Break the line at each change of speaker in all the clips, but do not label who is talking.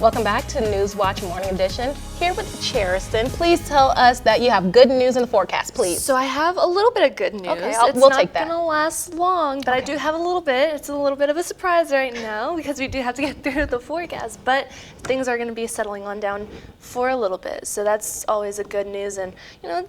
Welcome back to Newswatch Morning Edition. Here with Cheriston. Please tell us that you have good news in the forecast, please.
So I have a little bit of good news.
Okay,
we'll
take that.
It's not going to last long, but I do have a little bit. It's a little bit of a surprise right now because we do have to get through the forecast, but things are going to be settling on down for a little bit. So that's always a good news, and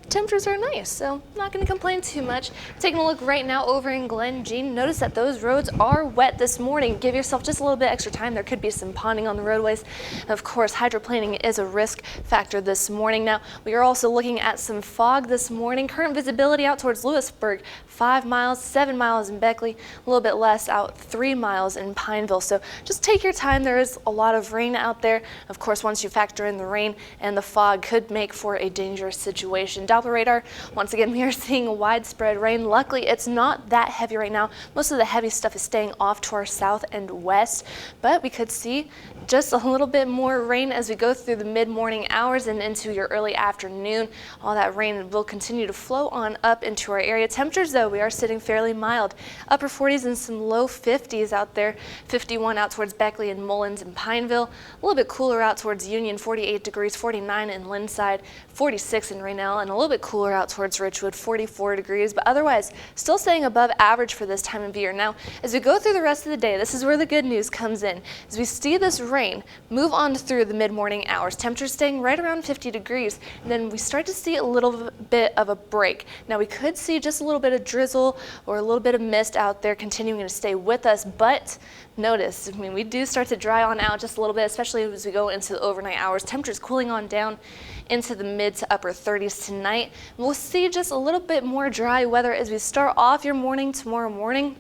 temperatures are nice, so I'm not going to complain too much. Taking a look right now over in Glen Jean, notice that those roads are wet this morning. Give yourself just a little bit extra time. There could be some ponding on the roadways. Of course, hydroplaning is a risk factor this morning. Now, we are also looking at some fog this morning. Current visibility out towards Lewisburg, 5 miles, 7 miles in Beckley, a little bit less out 3 miles in Pineville. So just take your time. There is a lot of rain out there. Of course, once you factor in the rain and the fog, could make for a dangerous situation. Doppler radar, once again, we are seeing widespread rain. Luckily, it's not that heavy right now. Most of the heavy stuff is staying off to our south and west, but we could see just a little bit more rain as we go through the mid-morning hours and into your early afternoon. All that rain will continue to flow on up into our area. Temperatures, though, we are sitting fairly mild. Upper 40s and some low 50s out there. 51 out towards Beckley and Mullins and Pineville. A little bit cooler out towards Union, 48 degrees, 49 in Linside, 46 in Raynell, and a little bit cooler out towards Richwood, 44 degrees, but otherwise still staying above average for this time of year. Now, as we go through the rest of the day, this is where the good news comes in. As we see this rain move on through the mid-morning hours, temperatures staying right around 50 degrees, and then we start to see a little bit of a break. Now, we could see just a little bit of drizzle or a little bit of mist out there continuing to stay with us, but notice, we do start to dry on out just a little bit, especially as we go into the overnight hours. Temperatures cooling on down into the mid to upper 30s tonight. We'll see just a little bit more dry weather as we start off your morning tomorrow morning.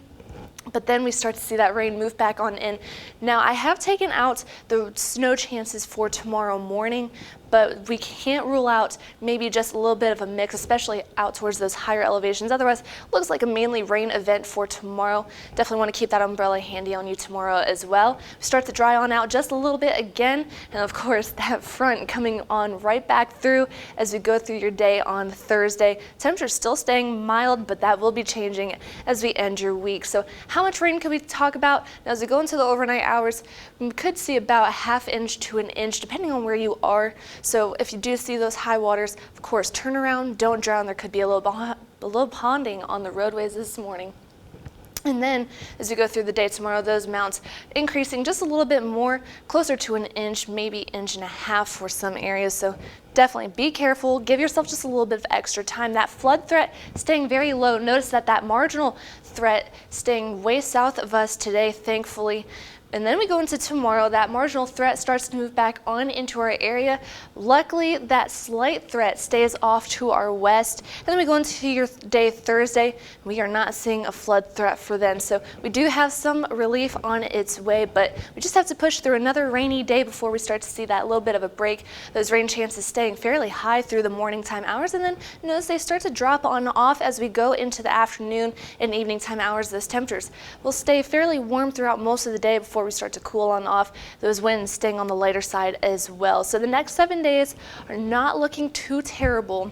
But then we start to see that rain move back on in. Now, I have taken out the snow chances for tomorrow morning, but we can't rule out maybe just a little bit of a mix, especially out towards those higher elevations. Otherwise, looks like a mainly rain event for tomorrow. Definitely want to keep that umbrella handy on you tomorrow as well. We start to dry on out just a little bit again, and of course, that front coming on right back through as we go through your day on Thursday. Temperatures still staying mild, but that will be changing as we end your week. So how much rain can we talk about? Now, as we go into the overnight hours, we could see about a ½ inch to an inch, depending on where you are. So if you do see those high waters, of course, turn around, don't drown. There could be a little ponding on the roadways this morning. And then as we go through the day tomorrow, those amounts increasing just a little bit more, closer to an inch, maybe inch and a half for some areas. So definitely be careful. Give yourself just a little bit of extra time. That flood threat staying very low. Notice that marginal threat staying way south of us today, thankfully. And then we go into tomorrow, that marginal threat starts to move back on into our area. Luckily, that slight threat stays off to our west. And then we go into your day Thursday. We are not seeing a flood threat for then. So we do have some relief on its way, but we just have to push through another rainy day before we start to see that little bit of a break. Those rain chances staying fairly high through the morning time hours. And then notice they start to drop on off as we go into the afternoon and evening time hours. Those temperatures will stay fairly warm throughout most of the day before we start to cool on off. Those winds staying on the lighter side as well. So the next 7 days are not looking too terrible.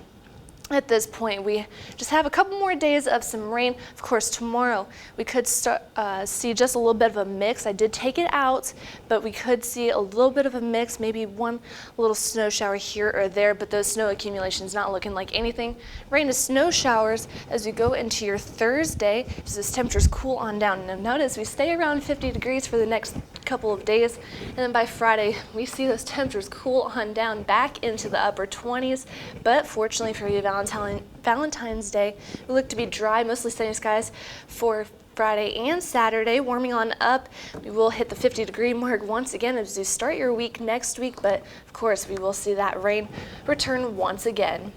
At this point, we just have a couple more days of some rain. Of course, tomorrow we could see just a little bit of a mix. I did take it out, but we could see a little bit of a mix, maybe one little snow shower here or there, but those snow accumulations not looking like anything. Rain to snow showers as we go into your Thursday, as those temperatures cool on down. Now notice we stay around 50 degrees for the next couple of days, and then by Friday we see those temperatures cool on down back into the upper 20s. But fortunately for you, Valentine's Day, we look to be dry, mostly sunny skies for Friday and Saturday, warming on up. We will hit the 50-degree mark once again as we start your week next week, but of course we will see that rain return once again.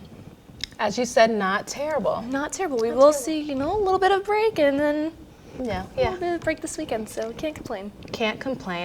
As you said, not terrible.
Not terrible. We will see, a little bit of break, and then
Yeah.
a little bit of break this weekend, so can't complain.
Can't complain.